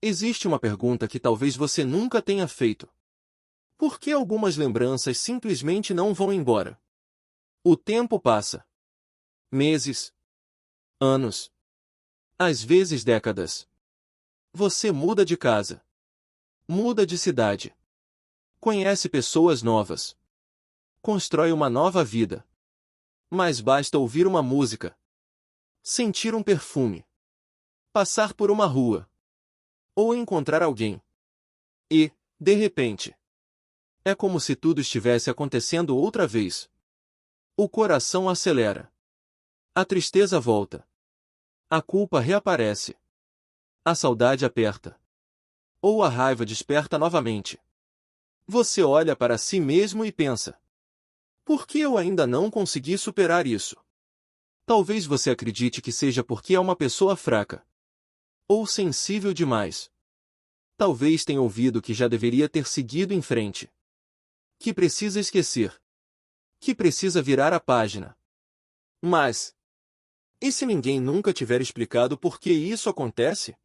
Existe uma pergunta que talvez você nunca tenha feito. Por que algumas lembranças simplesmente não vão embora? O tempo passa. Meses. Anos. Às vezes décadas. Você muda de casa. Muda de cidade. Conhece pessoas novas. Constrói uma nova vida. Mas basta ouvir uma música. Sentir um perfume. Passar por uma rua. Ou encontrar alguém. E, de repente, é como se tudo estivesse acontecendo outra vez. O coração acelera. A tristeza volta. A culpa reaparece. A saudade aperta. Ou a raiva desperta novamente. Você olha para si mesmo e pensa: por que eu ainda não consegui superar isso? Talvez você acredite que seja porque é uma pessoa fraca. Ou sensível demais. Talvez tenha ouvido que já deveria ter seguido em frente. Que precisa esquecer. Que precisa virar a página. Mas, e se ninguém nunca tiver explicado por que isso acontece?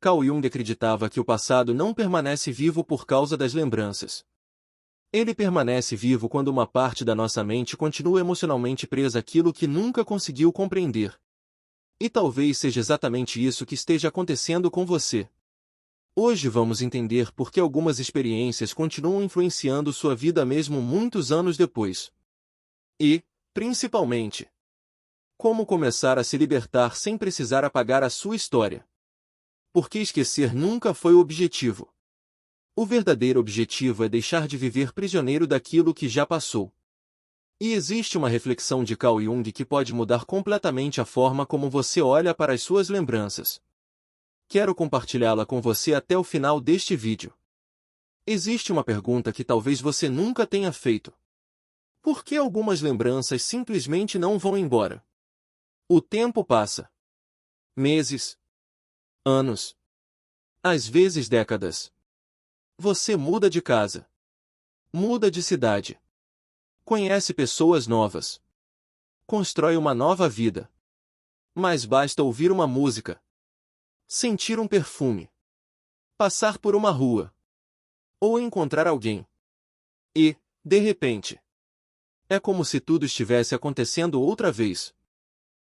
Carl Jung acreditava que o passado não permanece vivo por causa das lembranças. Ele permanece vivo quando uma parte da nossa mente continua emocionalmente presa àquilo que nunca conseguiu compreender. E talvez seja exatamente isso que esteja acontecendo com você. Hoje vamos entender por que algumas experiências continuam influenciando sua vida mesmo muitos anos depois. E, principalmente, como começar a se libertar sem precisar apagar a sua história. Porque esquecer nunca foi o objetivo. O verdadeiro objetivo é deixar de viver prisioneiro daquilo que já passou. E existe uma reflexão de Carl Jung que pode mudar completamente a forma como você olha para as suas lembranças. Quero compartilhá-la com você até o final deste vídeo. Existe uma pergunta que talvez você nunca tenha feito. Por que algumas lembranças simplesmente não vão embora? O tempo passa. Meses. Anos. Às vezes décadas. Você muda de casa. Muda de cidade. Conhece pessoas novas. Constrói uma nova vida. Mas basta ouvir uma música. Sentir um perfume. Passar por uma rua. Ou encontrar alguém. E, de repente, é como se tudo estivesse acontecendo outra vez.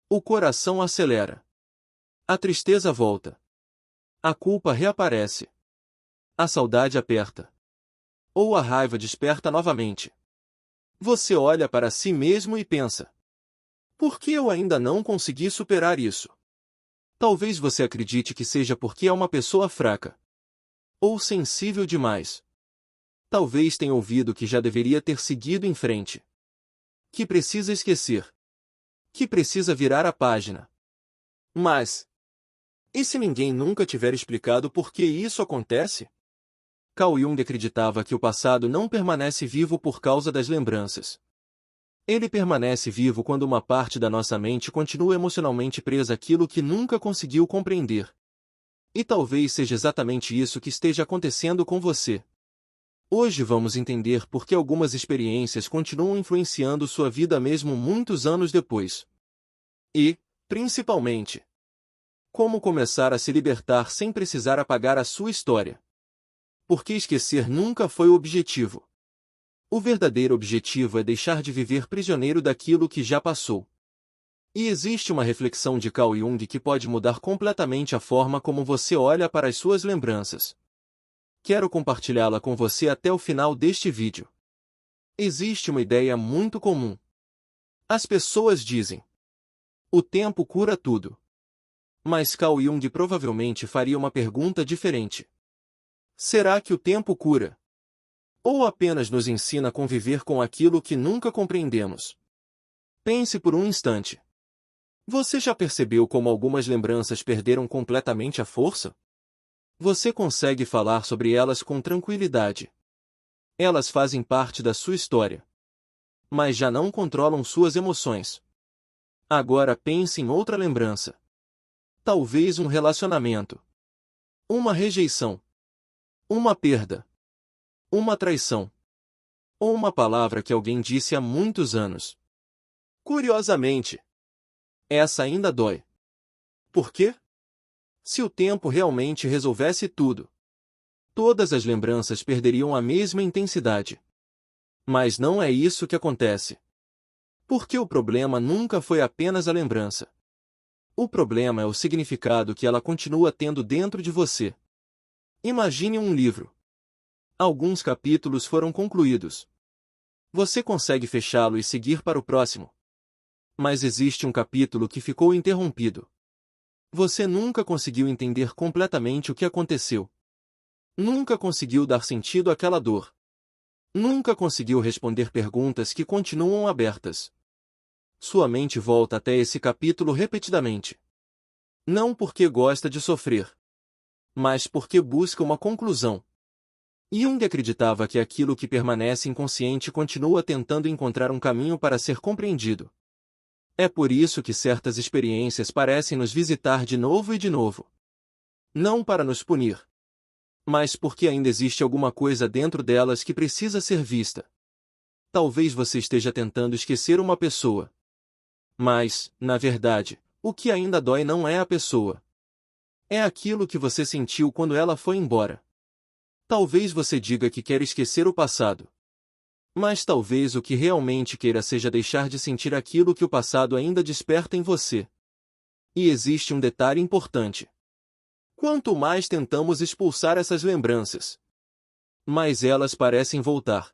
O coração acelera. A tristeza volta. A culpa reaparece. A saudade aperta. Ou a raiva desperta novamente. Você olha para si mesmo e pensa: por que eu ainda não consegui superar isso? Talvez você acredite que seja porque é uma pessoa fraca. Ou sensível demais. Talvez tenha ouvido que já deveria ter seguido em frente. Que precisa esquecer. Que precisa virar a página. Mas, e se ninguém nunca tiver explicado por que isso acontece? Carl Jung acreditava que o passado não permanece vivo por causa das lembranças. Ele permanece vivo quando uma parte da nossa mente continua emocionalmente presa àquilo que nunca conseguiu compreender. E talvez seja exatamente isso que esteja acontecendo com você. Hoje vamos entender por que algumas experiências continuam influenciando sua vida mesmo muitos anos depois. E, principalmente, como começar a se libertar sem precisar apagar a sua história. Porque esquecer nunca foi o objetivo. O verdadeiro objetivo é deixar de viver prisioneiro daquilo que já passou. E existe uma reflexão de Carl Jung que pode mudar completamente a forma como você olha para as suas lembranças. Quero compartilhá-la com você até o final deste vídeo. Existe uma ideia muito comum. As pessoas dizem: o tempo cura tudo. Mas Carl Jung provavelmente faria uma pergunta diferente. Será que o tempo cura? Ou apenas nos ensina a conviver com aquilo que nunca compreendemos? Pense por um instante. Você já percebeu como algumas lembranças perderam completamente a força? Você consegue falar sobre elas com tranquilidade. Elas fazem parte da sua história. Mas já não controlam suas emoções. Agora pense em outra lembrança. Talvez um relacionamento. Uma rejeição. Uma perda. Uma traição. Ou uma palavra que alguém disse há muitos anos. Curiosamente, essa ainda dói. Por quê? Se o tempo realmente resolvesse tudo, todas as lembranças perderiam a mesma intensidade. Mas não é isso que acontece. Porque o problema nunca foi apenas a lembrança. O problema é o significado que ela continua tendo dentro de você. Imagine um livro. Alguns capítulos foram concluídos. Você consegue fechá-lo e seguir para o próximo. Mas existe um capítulo que ficou interrompido. Você nunca conseguiu entender completamente o que aconteceu. Nunca conseguiu dar sentido àquela dor. Nunca conseguiu responder perguntas que continuam abertas. Sua mente volta até esse capítulo repetidamente. Não porque gosta de sofrer, mas porque busca uma conclusão. Jung acreditava que aquilo que permanece inconsciente continua tentando encontrar um caminho para ser compreendido. É por isso que certas experiências parecem nos visitar de novo e de novo. Não para nos punir, mas porque ainda existe alguma coisa dentro delas que precisa ser vista. Talvez você esteja tentando esquecer uma pessoa. Mas, na verdade, o que ainda dói não é a pessoa. É aquilo que você sentiu quando ela foi embora. Talvez você diga que quer esquecer o passado. Mas talvez o que realmente queira seja deixar de sentir aquilo que o passado ainda desperta em você. E existe um detalhe importante. Quanto mais tentamos expulsar essas lembranças, mais elas parecem voltar.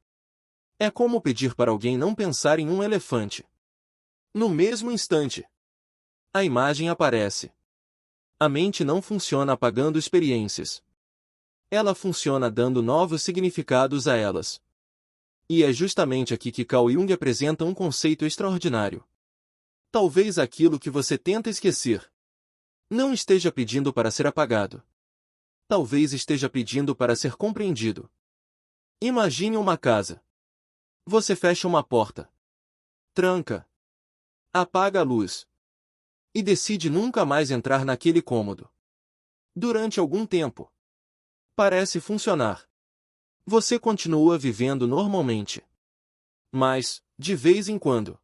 É como pedir para alguém não pensar em um elefante. No mesmo instante, a imagem aparece. A mente não funciona apagando experiências. Ela funciona dando novos significados a elas. E é justamente aqui que Carl Jung apresenta um conceito extraordinário. Talvez aquilo que você tenta esquecer não esteja pedindo para ser apagado. Talvez esteja pedindo para ser compreendido. Imagine uma casa. Você fecha uma porta, tranca, apaga a luz e decide nunca mais entrar naquele cômodo. Durante algum tempo, parece funcionar. Você continua vivendo normalmente. Mas, de vez em quando,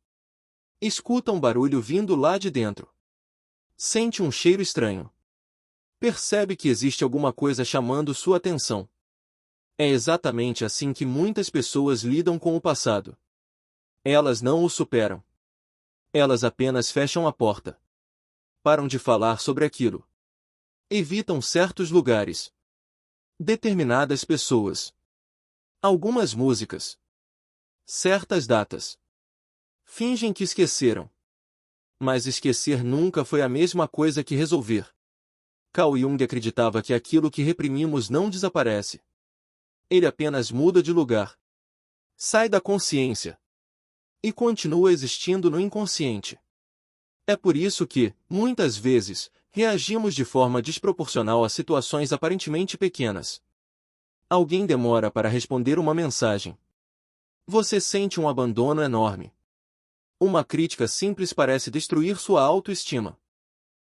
escuta um barulho vindo lá de dentro. Sente um cheiro estranho. Percebe que existe alguma coisa chamando sua atenção. É exatamente assim que muitas pessoas lidam com o passado. Elas não o superam. Elas apenas fecham a porta. Param de falar sobre aquilo. Evitam certos lugares. Determinadas pessoas. Algumas músicas. Certas datas. Fingem que esqueceram. Mas esquecer nunca foi a mesma coisa que resolver. Carl Jung acreditava que aquilo que reprimimos não desaparece. Ele apenas muda de lugar. Sai da consciência. E continua existindo no inconsciente. É por isso que, muitas vezes, reagimos de forma desproporcional a situações aparentemente pequenas. Alguém demora para responder uma mensagem. Você sente um abandono enorme. Uma crítica simples parece destruir sua autoestima.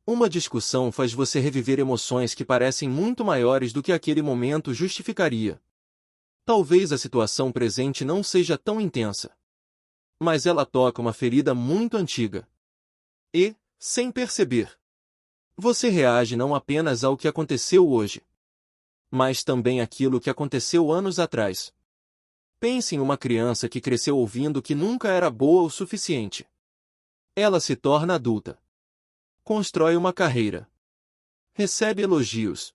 Uma discussão faz você reviver emoções que parecem muito maiores do que aquele momento justificaria. Talvez a situação presente não seja tão intensa, mas ela toca uma ferida muito antiga. E, sem perceber, você reage não apenas ao que aconteceu hoje, mas também àquilo que aconteceu anos atrás. Pense em uma criança que cresceu ouvindo que nunca era boa o suficiente. Ela se torna adulta. Constrói uma carreira. Recebe elogios.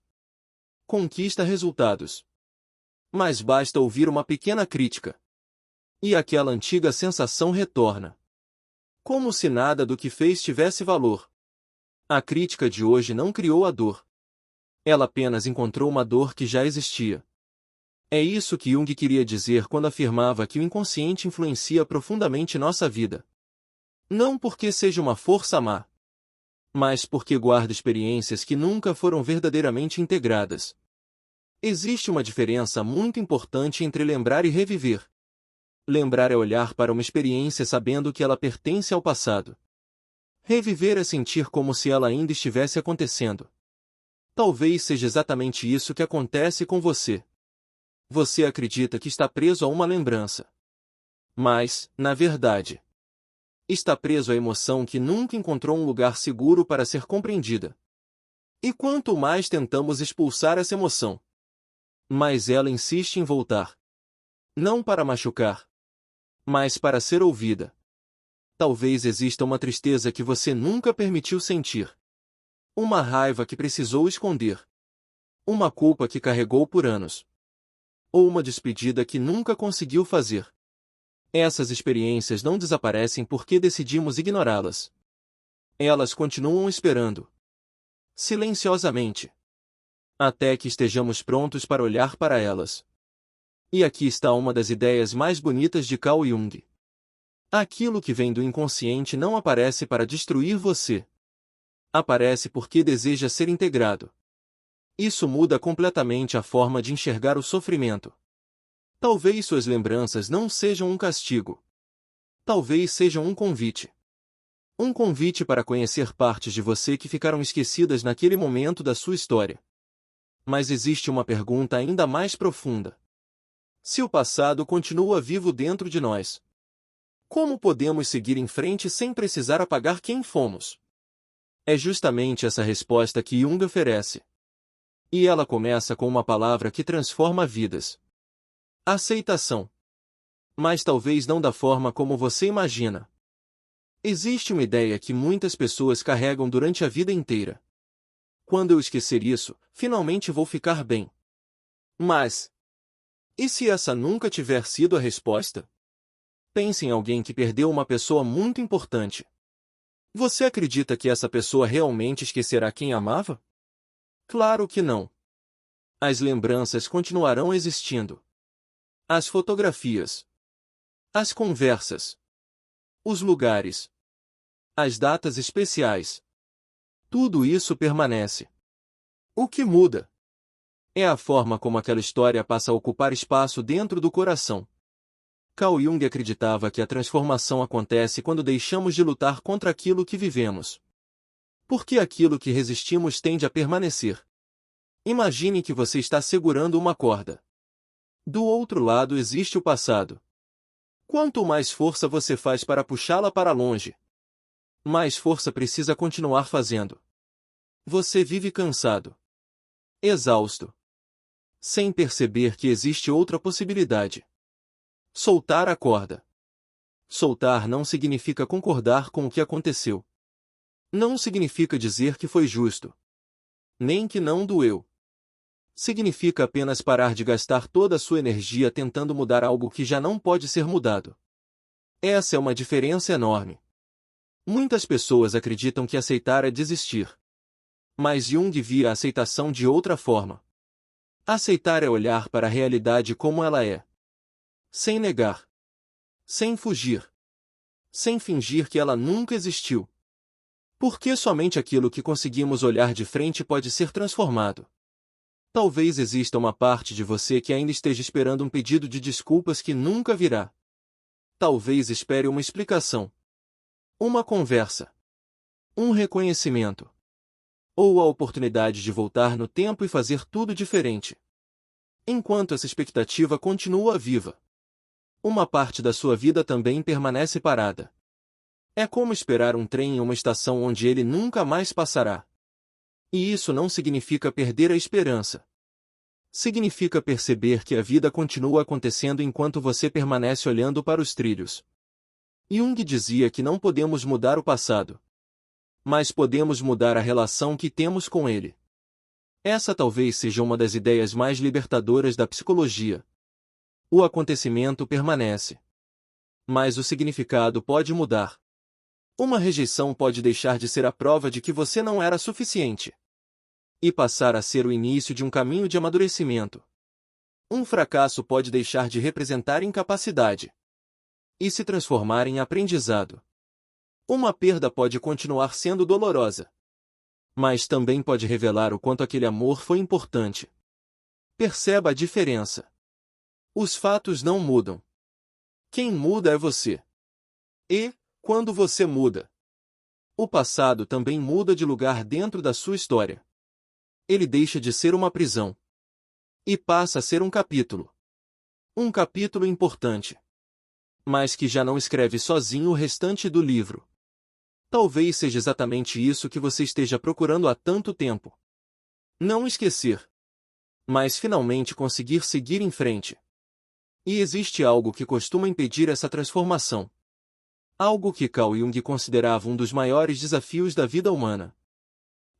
Conquista resultados. Mas basta ouvir uma pequena crítica. E aquela antiga sensação retorna. Como se nada do que fez tivesse valor. A crítica de hoje não criou a dor. Ela apenas encontrou uma dor que já existia. É isso que Jung queria dizer quando afirmava que o inconsciente influencia profundamente nossa vida. Não porque seja uma força má, mas porque guarda experiências que nunca foram verdadeiramente integradas. Existe uma diferença muito importante entre lembrar e reviver. Lembrar é olhar para uma experiência sabendo que ela pertence ao passado. Reviver é sentir como se ela ainda estivesse acontecendo. Talvez seja exatamente isso que acontece com você. Você acredita que está preso a uma lembrança. Mas, na verdade, está preso à emoção que nunca encontrou um lugar seguro para ser compreendida. E quanto mais tentamos expulsar essa emoção, mais ela insiste em voltar. Não para machucar, mas para ser ouvida. Talvez exista uma tristeza que você nunca permitiu sentir. Uma raiva que precisou esconder. Uma culpa que carregou por anos. Ou uma despedida que nunca conseguiu fazer. Essas experiências não desaparecem porque decidimos ignorá-las. Elas continuam esperando. Silenciosamente. Até que estejamos prontos para olhar para elas. E aqui está uma das ideias mais bonitas de Carl Jung. Aquilo que vem do inconsciente não aparece para destruir você. Aparece porque deseja ser integrado. Isso muda completamente a forma de enxergar o sofrimento. Talvez suas lembranças não sejam um castigo. Talvez sejam um convite. Um convite para conhecer partes de você que ficaram esquecidas naquele momento da sua história. Mas existe uma pergunta ainda mais profunda. Se o passado continua vivo dentro de nós, como podemos seguir em frente sem precisar apagar quem fomos? É justamente essa resposta que Jung oferece. E ela começa com uma palavra que transforma vidas. Aceitação. Mas talvez não da forma como você imagina. Existe uma ideia que muitas pessoas carregam durante a vida inteira. Quando eu esquecer isso, finalmente vou ficar bem. Mas, e se essa nunca tiver sido a resposta? Pense em alguém que perdeu uma pessoa muito importante. Você acredita que essa pessoa realmente esquecerá quem amava? Claro que não. As lembranças continuarão existindo. As fotografias. As conversas. Os lugares. As datas especiais. Tudo isso permanece. O que muda é a forma como aquela história passa a ocupar espaço dentro do coração. Carl Jung acreditava que a transformação acontece quando deixamos de lutar contra aquilo que vivemos. Porque aquilo que resistimos tende a permanecer. Imagine que você está segurando uma corda. Do outro lado existe o passado. Quanto mais força você faz para puxá-la para longe, mais força precisa continuar fazendo. Você vive cansado, exausto, sem perceber que existe outra possibilidade. Soltar a corda. Soltar não significa concordar com o que aconteceu. Não significa dizer que foi justo. Nem que não doeu. Significa apenas parar de gastar toda a sua energia tentando mudar algo que já não pode ser mudado. Essa é uma diferença enorme. Muitas pessoas acreditam que aceitar é desistir. Mas Jung via a aceitação de outra forma. Aceitar é olhar para a realidade como ela é. Sem negar. Sem fugir. Sem fingir que ela nunca existiu. Porque somente aquilo que conseguimos olhar de frente pode ser transformado. Talvez exista uma parte de você que ainda esteja esperando um pedido de desculpas que nunca virá. Talvez espere uma explicação. Uma conversa. Um reconhecimento. Ou a oportunidade de voltar no tempo e fazer tudo diferente. Enquanto essa expectativa continua viva, uma parte da sua vida também permanece parada. É como esperar um trem em uma estação onde ele nunca mais passará. E isso não significa perder a esperança. Significa perceber que a vida continua acontecendo enquanto você permanece olhando para os trilhos. Jung dizia que não podemos mudar o passado, mas podemos mudar a relação que temos com ele. Essa talvez seja uma das ideias mais libertadoras da psicologia. O acontecimento permanece, mas o significado pode mudar. Uma rejeição pode deixar de ser a prova de que você não era suficiente e passar a ser o início de um caminho de amadurecimento. Um fracasso pode deixar de representar incapacidade e se transformar em aprendizado. Uma perda pode continuar sendo dolorosa, mas também pode revelar o quanto aquele amor foi importante. Perceba a diferença. Os fatos não mudam. Quem muda é você. E, quando você muda, o passado também muda de lugar dentro da sua história. Ele deixa de ser uma prisão e passa a ser um capítulo. Um capítulo importante, mas que já não escreve sozinho o restante do livro. Talvez seja exatamente isso que você esteja procurando há tanto tempo. Não esquecer, mas finalmente conseguir seguir em frente. E existe algo que costuma impedir essa transformação. Algo que Carl Jung considerava um dos maiores desafios da vida humana.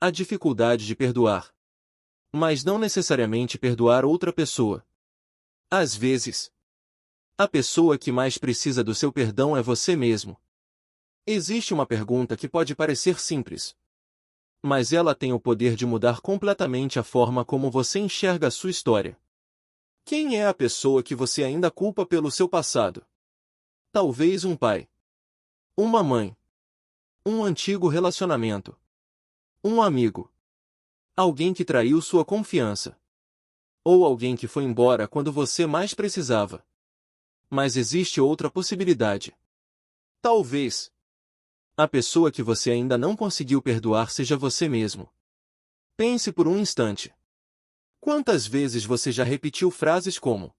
A dificuldade de perdoar. Mas não necessariamente perdoar outra pessoa. Às vezes, a pessoa que mais precisa do seu perdão é você mesmo. Existe uma pergunta que pode parecer simples, mas ela tem o poder de mudar completamente a forma como você enxerga a sua história. Quem é a pessoa que você ainda culpa pelo seu passado? Talvez um pai, uma mãe, um antigo relacionamento, um amigo, alguém que traiu sua confiança, ou alguém que foi embora quando você mais precisava. Mas existe outra possibilidade. Talvez a pessoa que você ainda não conseguiu perdoar seja você mesmo. Pense por um instante. Quantas vezes você já repetiu frases como: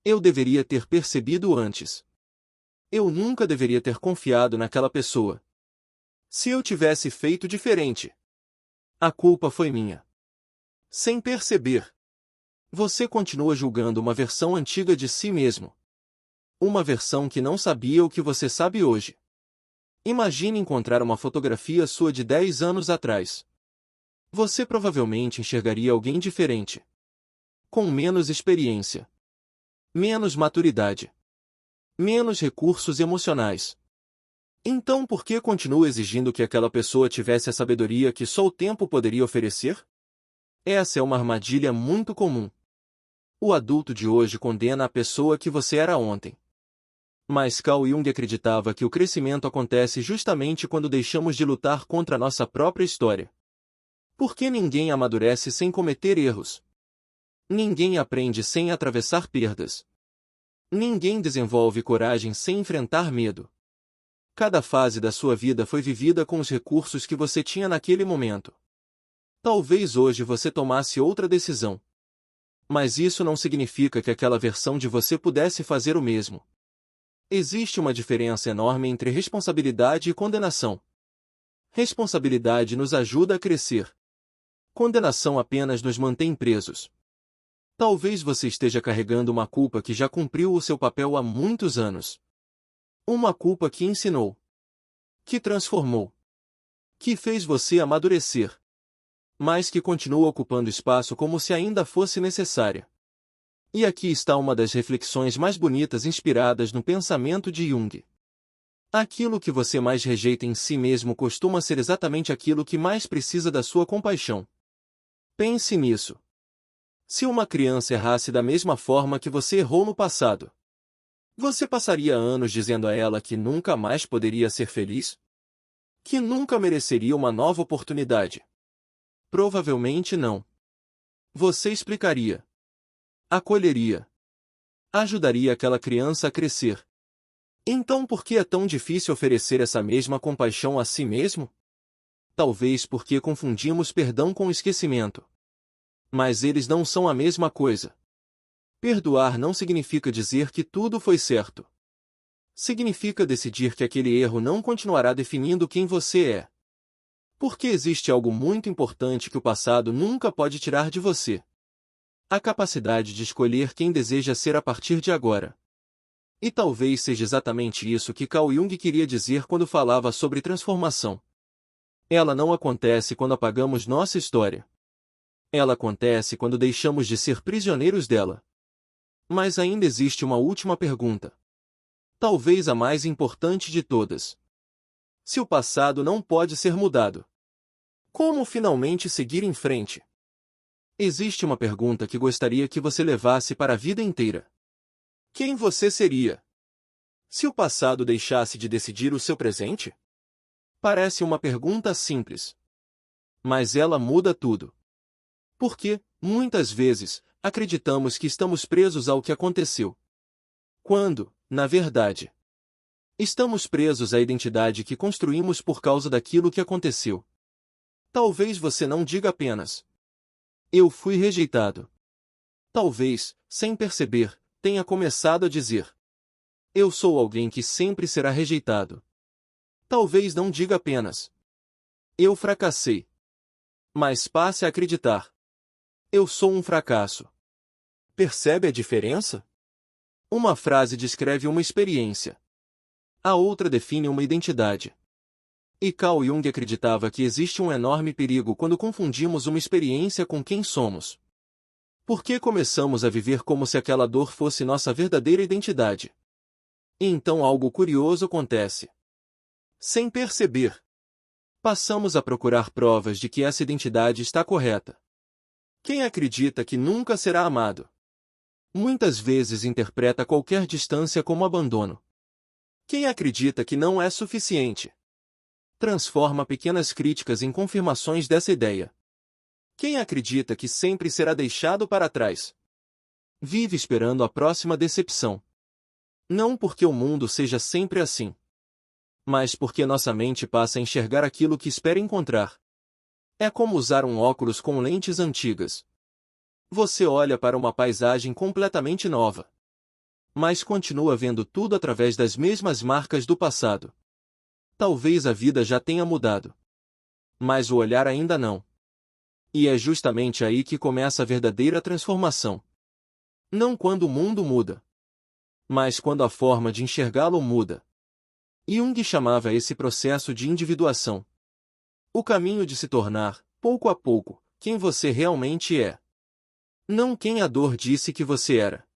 eu deveria ter percebido antes. Eu nunca deveria ter confiado naquela pessoa. Se eu tivesse feito diferente, a culpa foi minha. Sem perceber, você continua julgando uma versão antiga de si mesmo. Uma versão que não sabia o que você sabe hoje. Imagine encontrar uma fotografia sua de 10 anos atrás. Você provavelmente enxergaria alguém diferente. Com menos experiência. Menos maturidade. Menos recursos emocionais. Então por que continua exigindo que aquela pessoa tivesse a sabedoria que só o tempo poderia oferecer? Essa é uma armadilha muito comum. O adulto de hoje condena a pessoa que você era ontem. Mas Carl Jung acreditava que o crescimento acontece justamente quando deixamos de lutar contra a nossa própria história. Porque ninguém amadurece sem cometer erros. Ninguém aprende sem atravessar perdas. Ninguém desenvolve coragem sem enfrentar medo. Cada fase da sua vida foi vivida com os recursos que você tinha naquele momento. Talvez hoje você tomasse outra decisão. Mas isso não significa que aquela versão de você pudesse fazer o mesmo. Existe uma diferença enorme entre responsabilidade e condenação. Responsabilidade nos ajuda a crescer. Condenação apenas nos mantém presos. Talvez você esteja carregando uma culpa que já cumpriu o seu papel há muitos anos. Uma culpa que ensinou, que transformou, que fez você amadurecer, mas que continua ocupando espaço como se ainda fosse necessária. E aqui está uma das reflexões mais bonitas inspiradas no pensamento de Jung. Aquilo que você mais rejeita em si mesmo costuma ser exatamente aquilo que mais precisa da sua compaixão. Pense nisso. Se uma criança errasse da mesma forma que você errou no passado, você passaria anos dizendo a ela que nunca mais poderia ser feliz? Que nunca mereceria uma nova oportunidade? Provavelmente não. Você explicaria, acolheria, ajudaria aquela criança a crescer. Então por que é tão difícil oferecer essa mesma compaixão a si mesmo? Talvez porque confundimos perdão com esquecimento. Mas eles não são a mesma coisa. Perdoar não significa dizer que tudo foi certo. Significa decidir que aquele erro não continuará definindo quem você é. Porque existe algo muito importante que o passado nunca pode tirar de você. A capacidade de escolher quem deseja ser a partir de agora. E talvez seja exatamente isso que Carl Jung queria dizer quando falava sobre transformação. Ela não acontece quando apagamos nossa história. Ela acontece quando deixamos de ser prisioneiros dela. Mas ainda existe uma última pergunta. Talvez a mais importante de todas. Se o passado não pode ser mudado, como finalmente seguir em frente? Existe uma pergunta que gostaria que você levasse para a vida inteira. Quem você seria se o passado deixasse de decidir o seu presente? Parece uma pergunta simples. Mas ela muda tudo. Porque, muitas vezes, acreditamos que estamos presos ao que aconteceu. Quando, na verdade, estamos presos à identidade que construímos por causa daquilo que aconteceu. Talvez você não diga apenas: eu fui rejeitado. Talvez, sem perceber, tenha começado a dizer: eu sou alguém que sempre será rejeitado. Talvez não diga apenas: eu fracassei. Mas passe a acreditar: Eu sou um fracasso. Percebe a diferença? Uma frase descreve uma experiência. A outra define uma identidade. E Carl Jung acreditava que existe um enorme perigo quando confundimos uma experiência com quem somos. Porque começamos a viver como se aquela dor fosse nossa verdadeira identidade. E então algo curioso acontece. Sem perceber, passamos a procurar provas de que essa identidade está correta. Quem acredita que nunca será amado, muitas vezes interpreta qualquer distância como abandono. Quem acredita que não é suficiente, transforma pequenas críticas em confirmações dessa ideia. Quem acredita que sempre será deixado para trás, vive esperando a próxima decepção. Não porque o mundo seja sempre assim, mas porque nossa mente passa a enxergar aquilo que espera encontrar. É como usar um óculos com lentes antigas. Você olha para uma paisagem completamente nova, mas continua vendo tudo através das mesmas marcas do passado. Talvez a vida já tenha mudado, mas o olhar ainda não. E é justamente aí que começa a verdadeira transformação. Não quando o mundo muda, mas quando a forma de enxergá-lo muda. Jung chamava esse processo de individuação. O caminho de se tornar, pouco a pouco, quem você realmente é. Não quem a dor disse que você era.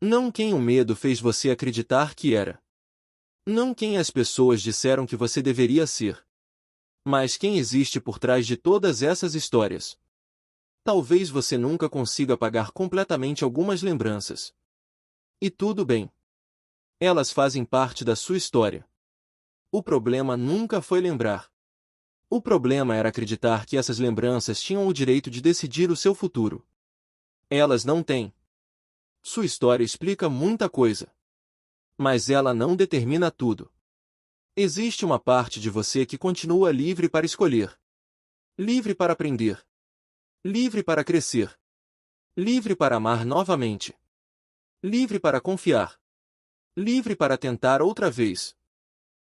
Não quem o medo fez você acreditar que era. Não quem as pessoas disseram que você deveria ser. Mas quem existe por trás de todas essas histórias. Talvez você nunca consiga apagar completamente algumas lembranças. E tudo bem. Elas fazem parte da sua história. O problema nunca foi lembrar. O problema era acreditar que essas lembranças tinham o direito de decidir o seu futuro. Elas não têm. Sua história explica muita coisa, mas ela não determina tudo. Existe uma parte de você que continua livre para escolher. Livre para aprender. Livre para crescer. Livre para amar novamente. Livre para confiar. Livre para tentar outra vez.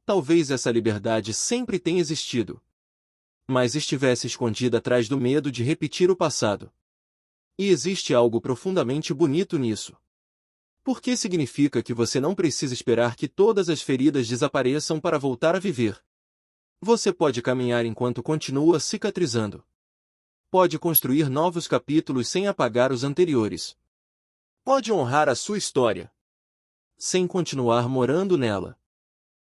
Talvez essa liberdade sempre tenha existido, mas estivesse escondida atrás do medo de repetir o passado. E existe algo profundamente bonito nisso. Porque significa que você não precisa esperar que todas as feridas desapareçam para voltar a viver. Você pode caminhar enquanto continua cicatrizando. Pode construir novos capítulos sem apagar os anteriores. Pode honrar a sua história, sem continuar morando nela.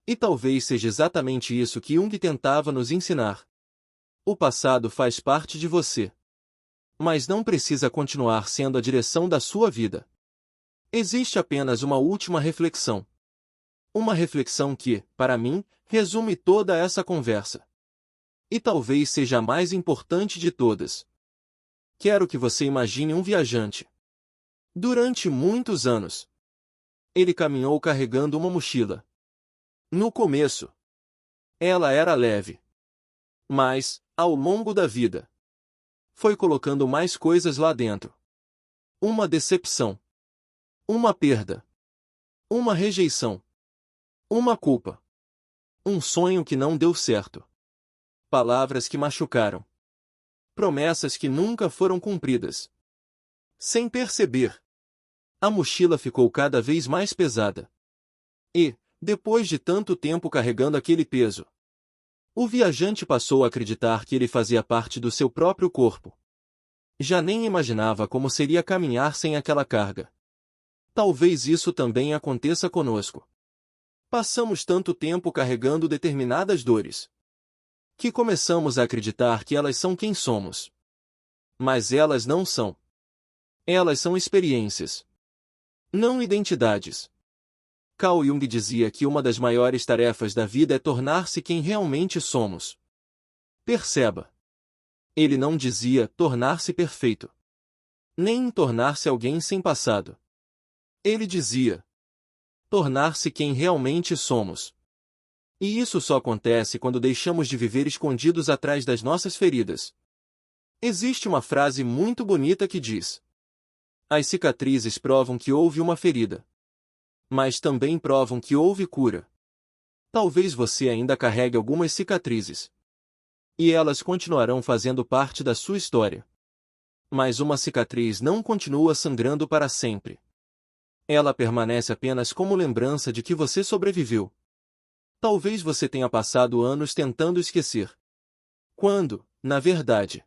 E talvez seja exatamente isso que Jung tentava nos ensinar. O passado faz parte de você, mas não precisa continuar sendo a direção da sua vida. Existe apenas uma última reflexão. Uma reflexão que, para mim, resume toda essa conversa. E talvez seja a mais importante de todas. Quero que você imagine um viajante. Durante muitos anos, ele caminhou carregando uma mochila. No começo, ela era leve. Mas, ao longo da vida, foi colocando mais coisas lá dentro. Uma decepção. Uma perda. Uma rejeição. Uma culpa. Um sonho que não deu certo. Palavras que machucaram. Promessas que nunca foram cumpridas. Sem perceber, a mochila ficou cada vez mais pesada. E, depois de tanto tempo carregando aquele peso, o viajante passou a acreditar que ele fazia parte do seu próprio corpo. Já nem imaginava como seria caminhar sem aquela carga. Talvez isso também aconteça conosco. Passamos tanto tempo carregando determinadas dores, que começamos a acreditar que elas são quem somos. Mas elas não são. Elas são experiências, não identidades. Carl Jung dizia que uma das maiores tarefas da vida é tornar-se quem realmente somos. Perceba. Ele não dizia tornar-se perfeito, nem tornar-se alguém sem passado. Ele dizia tornar-se quem realmente somos. E isso só acontece quando deixamos de viver escondidos atrás das nossas feridas. Existe uma frase muito bonita que diz: as cicatrizes provam que houve uma ferida, mas também provam que houve cura. Talvez você ainda carregue algumas cicatrizes, e elas continuarão fazendo parte da sua história. Mas uma cicatriz não continua sangrando para sempre. Ela permanece apenas como lembrança de que você sobreviveu. Talvez você tenha passado anos tentando esquecer. Quando, na verdade,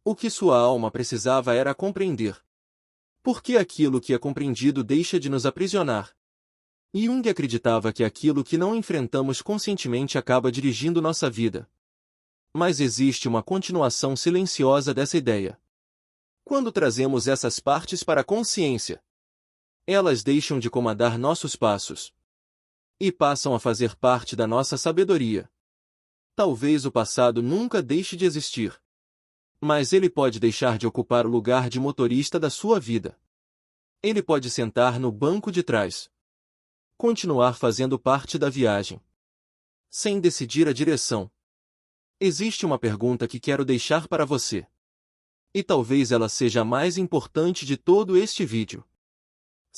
o que sua alma precisava era compreender. Porque aquilo que é compreendido deixa de nos aprisionar. Jung acreditava que aquilo que não enfrentamos conscientemente acaba dirigindo nossa vida. Mas existe uma continuação silenciosa dessa ideia. Quando trazemos essas partes para a consciência, elas deixam de comandar nossos passos e passam a fazer parte da nossa sabedoria. Talvez o passado nunca deixe de existir, mas ele pode deixar de ocupar o lugar de motorista da sua vida. Ele pode sentar no banco de trás, continuar fazendo parte da viagem, sem decidir a direção. Existe uma pergunta que quero deixar para você. E talvez ela seja a mais importante de todo este vídeo.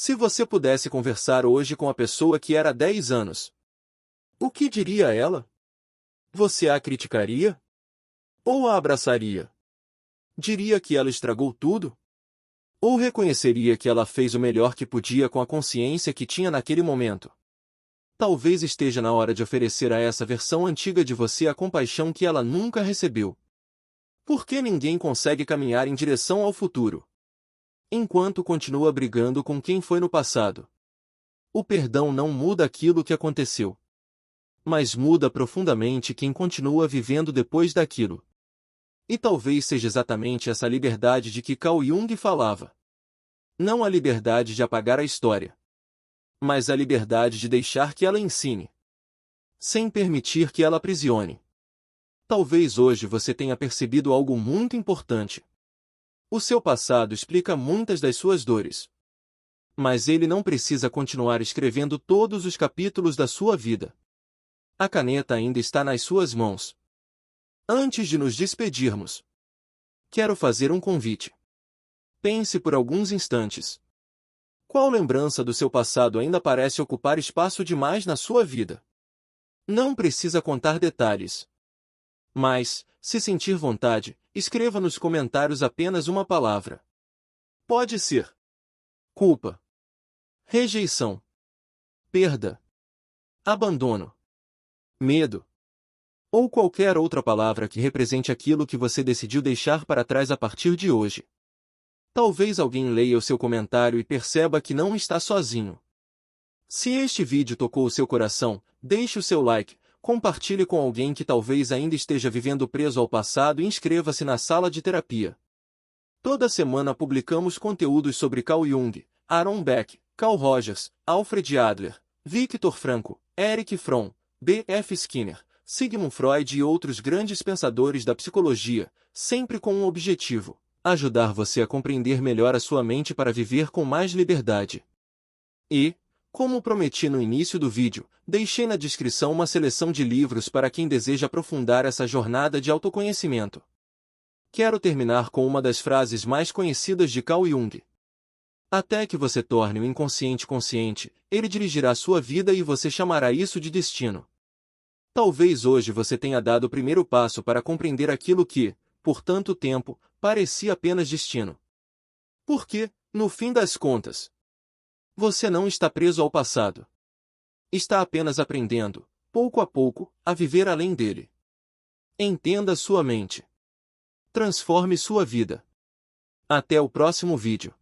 Se você pudesse conversar hoje com a pessoa que era há 10 anos, o que diria a ela? Você a criticaria? Ou a abraçaria? Diria que ela estragou tudo? Ou reconheceria que ela fez o melhor que podia com a consciência que tinha naquele momento? Talvez esteja na hora de oferecer a essa versão antiga de você a compaixão que ela nunca recebeu. Porque ninguém consegue caminhar em direção ao futuro enquanto continua brigando com quem foi no passado. O perdão não muda aquilo que aconteceu, mas muda profundamente quem continua vivendo depois daquilo. E talvez seja exatamente essa liberdade de que Carl Jung falava. Não a liberdade de apagar a história, mas a liberdade de deixar que ela ensine, sem permitir que ela aprisione. Talvez hoje você tenha percebido algo muito importante. O seu passado explica muitas das suas dores. Mas ele não precisa continuar escrevendo todos os capítulos da sua vida. A caneta ainda está nas suas mãos. Antes de nos despedirmos, quero fazer um convite. Pense por alguns instantes. Qual lembrança do seu passado ainda parece ocupar espaço demais na sua vida? Não precisa contar detalhes. Mas, se sentir vontade, escreva nos comentários apenas uma palavra. Pode ser culpa, rejeição, perda, abandono, medo, ou qualquer outra palavra que represente aquilo que você decidiu deixar para trás a partir de hoje. Talvez alguém leia o seu comentário e perceba que não está sozinho. Se este vídeo tocou o seu coração, deixe o seu like, compartilhe com alguém que talvez ainda esteja vivendo preso ao passado e inscreva-se na sala de terapia. Toda semana publicamos conteúdos sobre Carl Jung, Aaron Beck, Carl Rogers, Alfred Adler, Viktor Frankl, Erich Fromm, B.F. Skinner, Sigmund Freud e outros grandes pensadores da psicologia, sempre com um objetivo: ajudar você a compreender melhor a sua mente para viver com mais liberdade. E, como prometi no início do vídeo, deixei na descrição uma seleção de livros para quem deseja aprofundar essa jornada de autoconhecimento. Quero terminar com uma das frases mais conhecidas de Carl Jung. Até que você torne o inconsciente consciente, ele dirigirá sua vida e você chamará isso de destino. Talvez hoje você tenha dado o primeiro passo para compreender aquilo que, por tanto tempo, parecia apenas destino. Porque, no fim das contas, você não está preso ao passado. Está apenas aprendendo, pouco a pouco, a viver além dele. Entenda sua mente. Transforme sua vida. Até o próximo vídeo.